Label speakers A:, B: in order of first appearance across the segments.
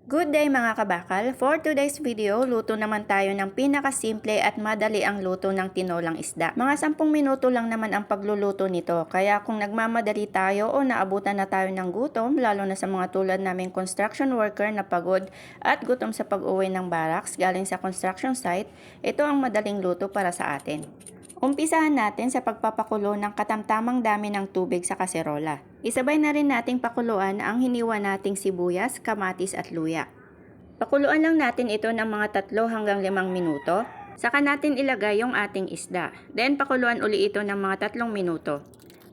A: Good day mga kabakal! For today's video, luto naman tayo ng pinakasimple at madali ang luto ng tinolang isda. Mga 10 minuto lang naman ang pagluluto nito, kaya kung nagmamadali tayo o naabutan na tayo ng gutom, lalo na sa mga tulad naming construction worker na pagod at gutom sa pag-uwi ng barracks galing sa construction site, ito ang madaling luto para sa atin. Umpisahan natin sa pagpapakulo ng katamtamang dami ng tubig sa kaserola. Isabay na rin nating pakuluan ang hiniwa nating sibuyas, kamatis at luya. Pakuluan lang natin ito ng mga 3 hanggang 5 minuto. Saka natin ilagay yung ating isda. Then pakuluan uli ito ng mga 3 minuto.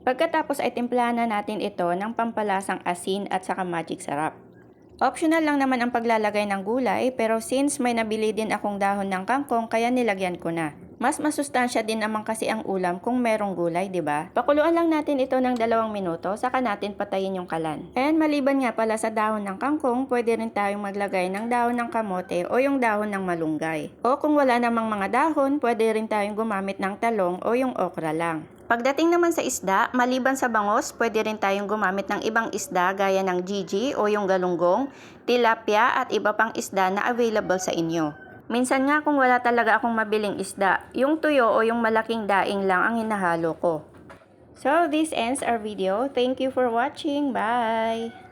A: Pagkatapos ay timplahan na natin ito ng pampalasang asin at saka magic sarap. Optional lang naman ang paglalagay ng gulay, pero since may nabili din akong dahon ng kangkong kaya nilagyan ko na. Mas masustansya din naman kasi ang ulam kung merong gulay, 'di ba? Pakuluan lang natin ito ng 2 minuto, saka natin patayin yung kalan. And maliban nga pala sa dahon ng kangkong, pwede rin tayong maglagay ng dahon ng kamote o yung dahon ng malunggay. O kung wala namang mga dahon, pwede rin tayong gumamit ng talong o yung okra lang. Pagdating naman sa isda, maliban sa bangos, pwede rin tayong gumamit ng ibang isda gaya ng gigi o yung galunggong, tilapia at iba pang isda na available sa inyo. Minsan nga kung wala talaga akong mabiling isda, yung tuyo o yung malaking daing lang ang hinahalo ko. So this ends our video. Thank you for watching. Bye!